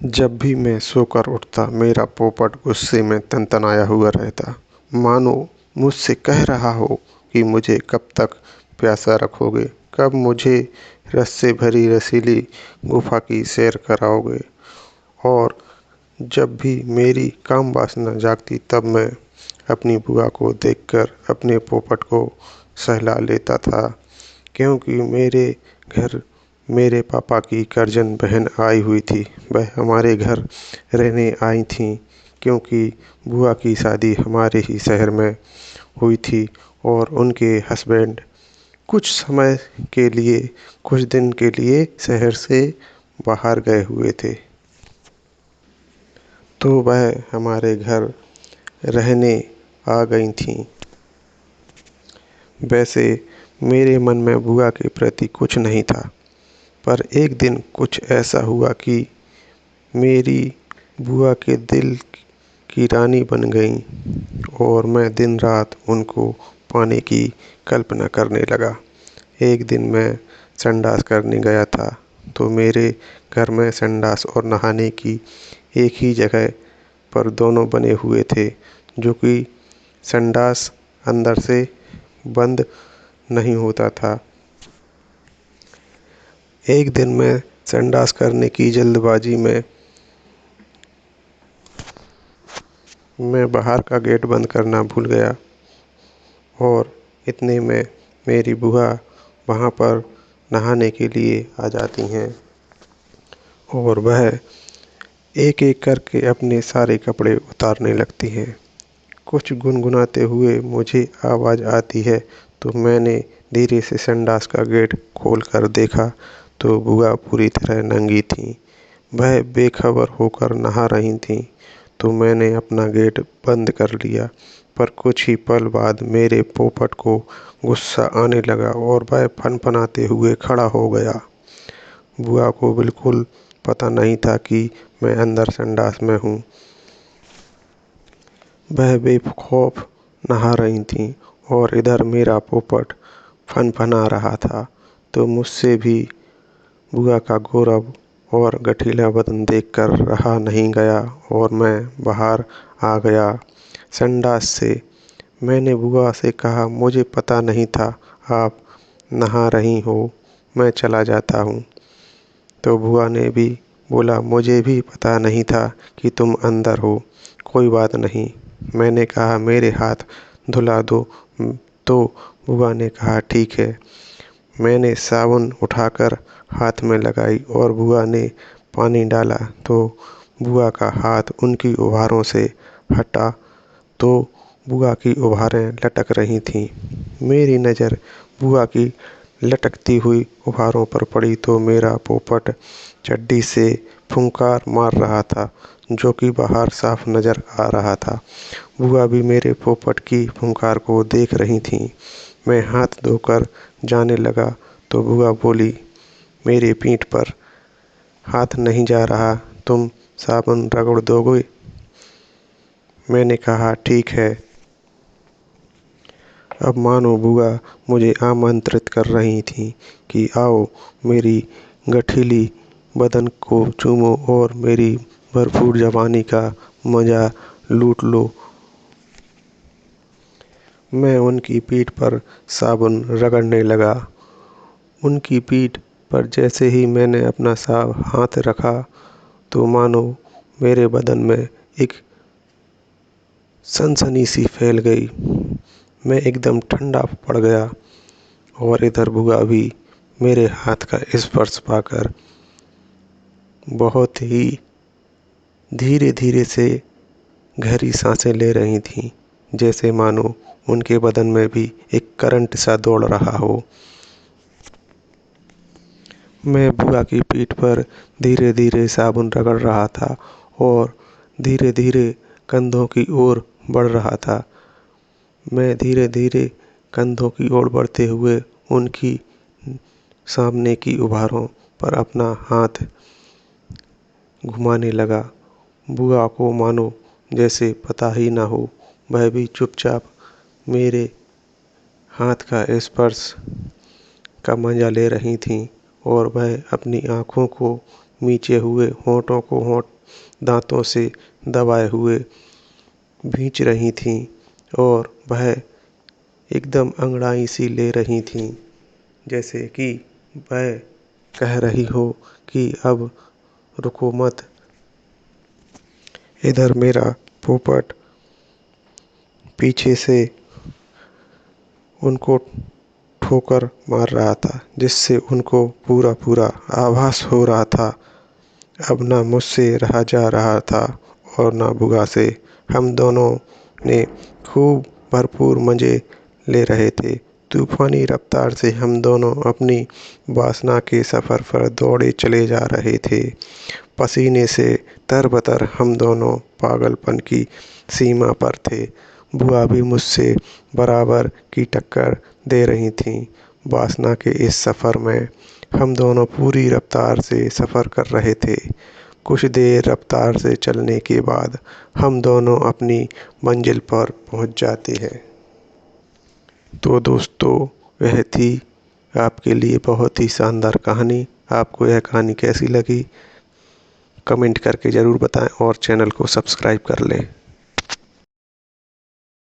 जब भी मैं सोकर उठता मेरा पोपट गुस्से में तनतनाया हुआ रहता, मानो मुझसे कह रहा हो कि मुझे कब तक प्यासा रखोगे, कब मुझे रस से भरी रसीली गुफा की सैर कराओगे। और जब भी मेरी काम वासना जागती तब मैं अपनी बुआ को देखकर अपने पोपट को सहला लेता था, क्योंकि मेरे घर मेरे पापा की करजन बहन आई हुई थी। वह हमारे घर रहने आई थीं, क्योंकि बुआ की शादी हमारे ही शहर में हुई थी और उनके हस्बैंड कुछ समय के लिए, कुछ दिन के लिए शहर से बाहर गए हुए थे, तो वह हमारे घर रहने आ गई थीं। वैसे मेरे मन में बुआ के प्रति कुछ नहीं था, पर एक दिन कुछ ऐसा हुआ कि मेरी बुआ के दिल की रानी बन गईं और मैं दिन रात उनको पाने की कल्पना करने लगा। एक दिन मैं संडास करने गया था, तो मेरे घर में संडास और नहाने की एक ही जगह पर दोनों बने हुए थे, जो कि संडास अंदर से बंद नहीं होता था। एक दिन मैं संडास करने की जल्दबाजी में मैं बाहर का गेट बंद करना भूल गया और इतने में मेरी बुआ वहाँ पर नहाने के लिए आ जाती हैं और वह एक-एक करके अपने सारे कपड़े उतारने लगती हैं। कुछ गुनगुनाते हुए मुझे आवाज़ आती है, तो मैंने धीरे से संडास का गेट खोलकर देखा तो बुआ पूरी तरह नंगी थीं। वह बेखबर होकर नहा रही थीं, तो मैंने अपना गेट बंद कर लिया। पर कुछ ही पल बाद मेरे पोपट को गुस्सा आने लगा और वह फनफनाते हुए खड़ा हो गया। बुआ को बिल्कुल पता नहीं था कि मैं अंदर संडास में हूँ। वह बेखौफ नहा रही थीं और इधर मेरा पोपट फनफना रहा था, तो मुझसे भी बुआ का गौरव और गठीला बदन देखकर रहा नहीं गया और मैं बाहर आ गया संडास से। मैंने बुआ से कहा, मुझे पता नहीं था आप नहा रही हो, मैं चला जाता हूँ। तो बुआ ने भी बोला, मुझे भी पता नहीं था कि तुम अंदर हो, कोई बात नहीं। मैंने कहा, मेरे हाथ धुला दो। तो बुआ ने कहा, ठीक है। मैंने साबुन उठाकर हाथ में लगाई और बुआ ने पानी डाला तो बुआ का हाथ उनकी उभारों से हटा, तो बुआ की उभारें लटक रही थीं। मेरी नज़र बुआ की लटकती हुई उभारों पर पड़ी तो मेरा पोपट चड्डी से फुंकार मार रहा था, जो कि बाहर साफ नज़र आ रहा था। बुआ भी मेरे पोपट की फुंकार को देख रही थीं। मैं हाथ धोकर जाने लगा तो बुआ बोली, मेरी पीठ पर हाथ नहीं जा रहा, तुम साबुन रगड़ दोगे? मैंने कहा, ठीक है। अब मानो बुआ मुझे आमंत्रित कर रही थीं कि आओ मेरी गठीली बदन को चूमो और मेरी भरपूर जवानी का मज़ा लूट लो। मैं उनकी पीठ पर साबुन रगड़ने लगा। उनकी पीठ पर जैसे ही मैंने अपना हाथ रखा तो मानो मेरे बदन में एक सनसनी सी फैल गई। मैं एकदम ठंडा पड़ गया और इधर बुआ भी मेरे हाथ का स्पर्श पाकर बहुत ही धीरे-धीरे से गहरी सांसें ले रही थीं, जैसे मानो उनके बदन में भी एक करंट सा दौड़ रहा हो। मैं बुआ की पीठ पर धीरे-धीरे साबुन रगड़ रहा था और धीरे-धीरे कंधों की ओर बढ़ रहा था। मैं धीरे-धीरे कंधों की ओर बढ़ते हुए उनकी सामने की उभारों पर अपना हाथ घुमाने लगा। बुआ को मानो जैसे पता ही ना हो, वह भी चुपचाप मेरे हाथ का स्पर्श का मज़ा ले रही थीं और वह अपनी आँखों को मीचे हुए होठों को होंठ दांतों से दबाए हुए भींच रही थीं और वह एकदम अंगड़ाई सी ले रही थीं, जैसे कि वह कह रही हो कि अब रुको मत। इधर मेरा पोपट पीछे से उनको ठोकर मार रहा था, जिससे उनको पूरा पूरा आभास हो रहा था अब ना मुझसे रहा जा रहा था और ना बुआ से। हम दोनों ने खूब भरपूर मज़े ले रहे थे। तूफ़ानी रफ्तार से हम दोनों अपनी वासना के सफ़र पर दौड़े चले जा रहे थे। पसीने से तरबतर हम दोनों पागलपन की सीमा पर थे। बुआ भी मुझसे बराबर की टक्कर दे रही थीं। वासना के इस सफ़र में हम दोनों पूरी रफ्तार से सफ़र कर रहे थे। कुछ देर रफ्तार से चलने के बाद हम दोनों अपनी मंजिल पर पहुंच जाते हैं। तो दोस्तों, यह थी आपके लिए बहुत ही शानदार कहानी। आपको यह कहानी कैसी लगी कमेंट करके ज़रूर बताएं और चैनल को सब्सक्राइब कर लें।